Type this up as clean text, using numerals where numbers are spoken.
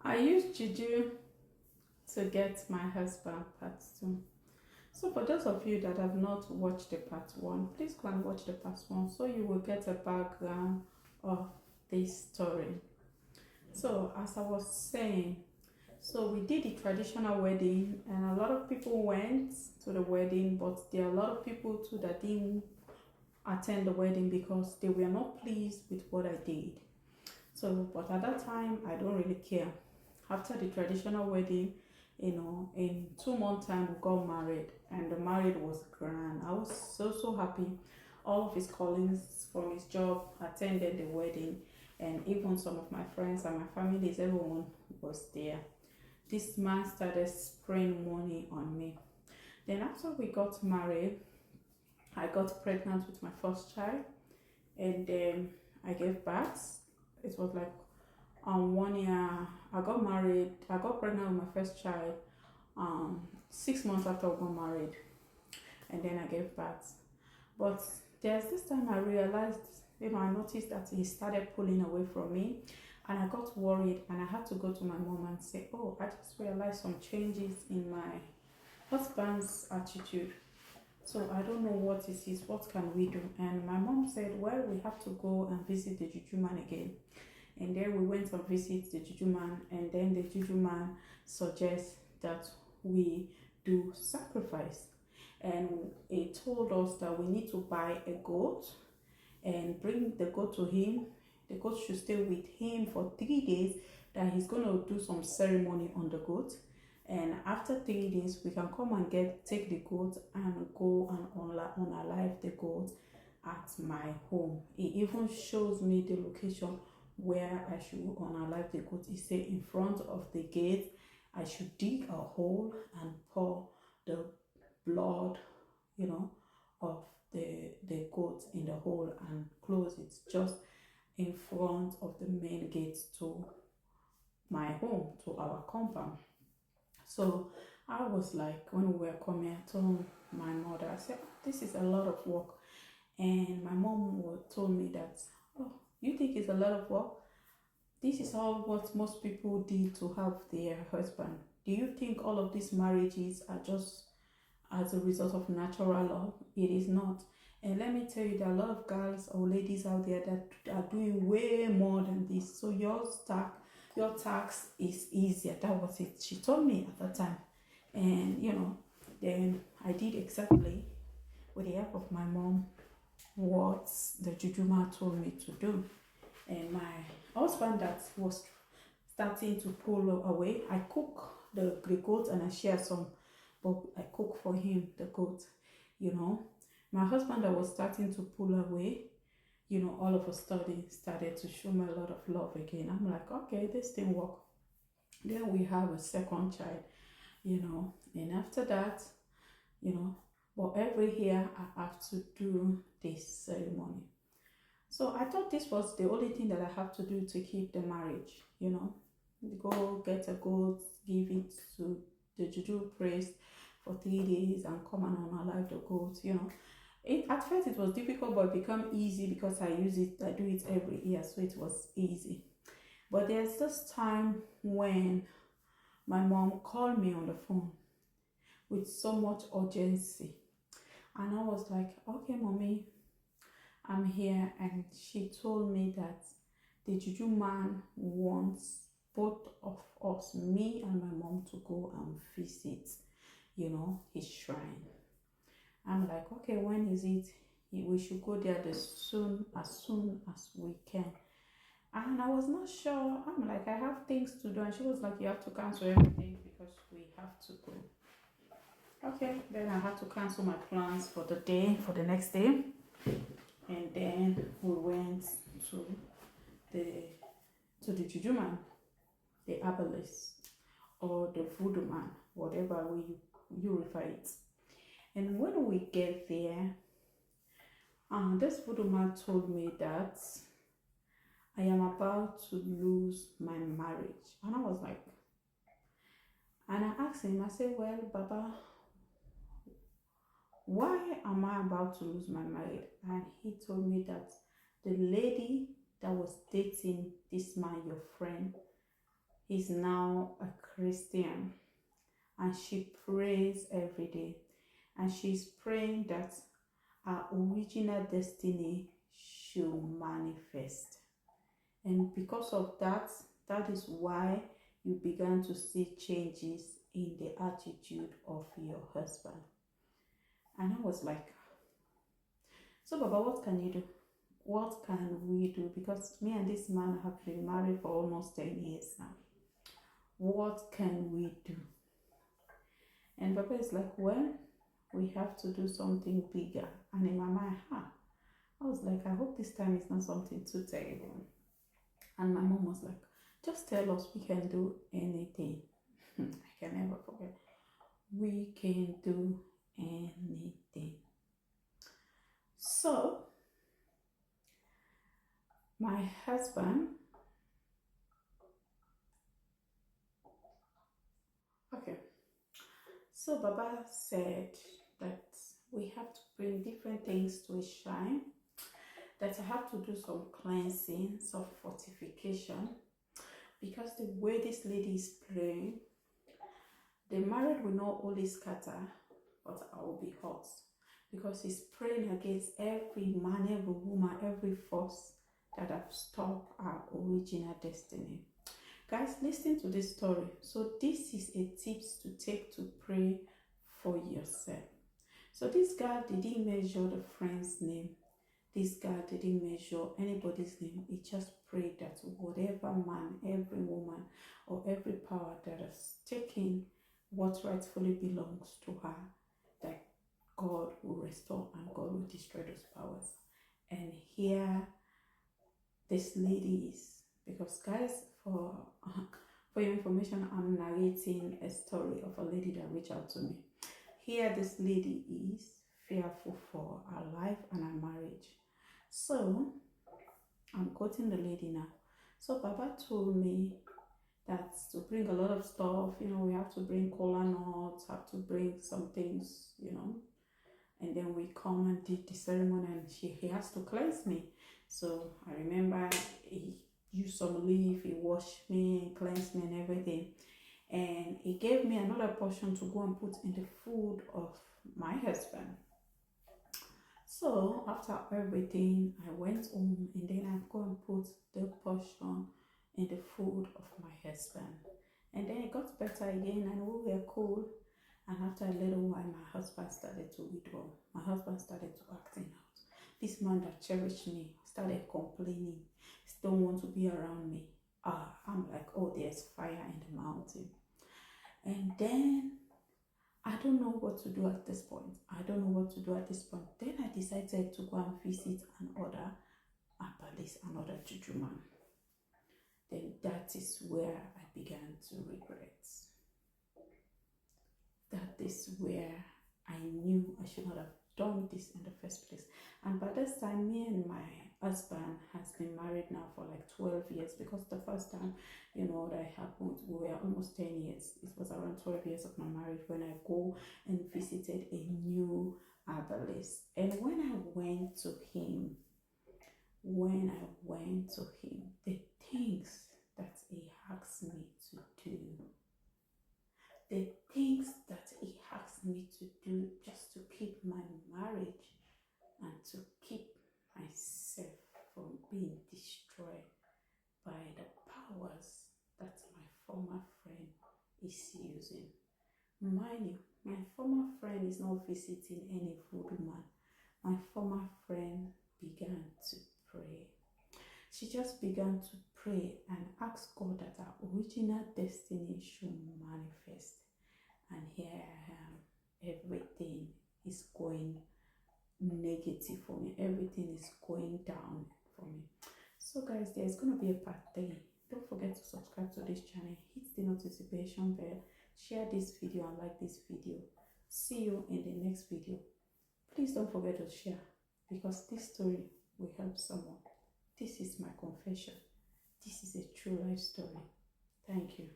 I used Juju to get my husband part 2. So for those of you that have not watched the part 1, please go and watch the part 1 so you will get a background of this story. So as I was saying, so we did the traditional wedding and a lot of people went to the wedding, but there are a lot of people too that didn't attend the wedding because they were not pleased with what I did. So, but at that time, I don't really care. After the traditional wedding, in 2 months' time, we got married, and the marriage was grand. I was so happy. All of his colleagues from his job attended the wedding, and even some of my friends and my families, everyone was there. This man started spraying money on me. Then after we got married, I got pregnant with my first child, and then I gave birth. It was like 1 year. I got married. I got pregnant with my first child 6 months after we got married, and then I gave birth. But there's this time I realized, I noticed that he started pulling away from me, and I got worried, and I had to go to my mom and say, "Oh, I just realized some changes in my husband's attitude. So I don't know what it is. What can we do?" And my mom said, "Well, we have to go and visit the Juju man again." And then we went and visit the Juju man, and then the Juju man suggests that we do sacrifice. And he told us that we need to buy a goat and bring the goat to him. The goat should stay with him for 3 days, that he's going to do some ceremony on the goat. And after 3 days, we can come and take the goat and go and unalive the goat at my home. He even shows me the location where I should unalive the goat. He said in front of the gate, I should dig a hole and pour the blood, of the goat in the hole and close it just in front of the main gate to my home, to our compound. So I was like, when we were coming, I told my mother, I said, "This is a lot of work." And my mom told me that, "Oh, you think it's a lot of work? This is all what most people did to have their husband. Do you think all of these marriages are just as a result of natural love? It is not. And let me tell you, there are a lot of girls or ladies out there that are doing way more than this. So your tax is easier." That was it. She told me at that time. And then I did exactly, with the help of my mom, what the Juju man told me to do. And my husband that was starting to pull away, I cook the goat and I share some, but I cook for him the goat. My husband that was starting to pull away, all of a sudden started to show me a lot of love again. I'm like, okay, this thing work. Then we have a second child, and after that, but every year I have to do this ceremony. So I thought this was the only thing that I have to do to keep the marriage, go get a goat, give it to the Juju priest for 3 days and come and unalive the goat. At first it was difficult, but it became easy because I do it every year, so it was easy. But there's this time when my mom called me on the phone with so much urgency, and I was like, "Okay, mommy, I'm here." And she told me that the Juju man wants both of us, me and my mom, to go and visit, his shrine. I'm like, "Okay, when is it? We should go there as soon as we can." And I was not sure. I'm like, "I have things to do." And she was like, "You have to cancel everything because we have to go." Okay, then I had to cancel my plans for the next day. And then we went to the Juju man, the herbalist, or the voodoo man, whatever way you refer it. And when we get there, this voodoo man told me that I am about to lose my marriage. And I was like, and I asked him, I said, "Well, Baba, why am I about to lose my marriage?" And he told me that the lady that was dating this man, your friend, is now a Christian, and she prays every day, and she's praying that our original destiny should manifest. And because of that, that is why you began to see changes in the attitude of your husband. And I was like, so Baba, what can you do? What can we do? Because me and this man have been married for almost 10 years now. What can we do? And Baba is like, well, we have to do something bigger. And in my mind, I was like, I hope this time is not something too terrible. And my mom was like, just tell us, we can do anything. I can never forget. We can do anything. So, my husband, okay, so Baba said that we have to bring different things to a shrine, that I have to do some cleansing, some fortification, because the way this lady is praying, the marriage will not only scatter, but I will be hurt, because he's praying against every man, every woman, every force that have stopped our original destiny. Guys, listen to this story. So this is a tips to take to pray for yourself. So this guy didn't measure the friend's name. This guy didn't measure anybody's name. He just prayed that whatever man, every woman, or every power that has taken what rightfully belongs to her, that God will restore and God will destroy those powers. And here this lady is, because guys, for your information, I'm narrating a story of a lady that reached out to me. Here this lady is fearful for her life and her marriage. So I'm quoting the lady now. So Baba told me that to bring a lot of stuff, we have to bring cola nuts, have to bring some things, and then we come and did the ceremony, and he has to cleanse me. So I remember he used some leaf, he washed me, cleansed me and everything. And he gave me another portion to go and put in the food of my husband. So after everything, I went home, and then I go and put the portion in the food of my husband. And then it got better again, and we were cool. And after a little while, my husband started to withdraw. My husband started to acting out. This man that cherished me started complaining. He don't want to be around me. I'm like, oh, there's fire in the mountain. And then I don't know what to do at this point. Then I decided to go and visit another herbalist, another Juju man. Then that is where I began to regret. That is where I knew I should not have done this in the first place. And by this time, me and my husband has been married now for like 12 years, because the first time, that happened, we were almost 10 years. It was around 12 years of my marriage when I go and visited a new herbalist. And when I went to him, the things that he asked me to do, just to keep my marriage and to keep myself from being destroyed by the powers that my former friend is using. Mind you, my former friend is not visiting any voodoo man. My former friend began to pray. She just began to pray and ask God that our original destiny should manifest. And here I am. Everything is going negative for me. Everything is going down for me. So guys, there's going to be a part 3. Don't forget to subscribe to this channel. Hit the notification bell. Share this video and like this video. See you in the next video. Please don't forget to share, because this story will help someone. This is my confession. This is a true life story. Thank you.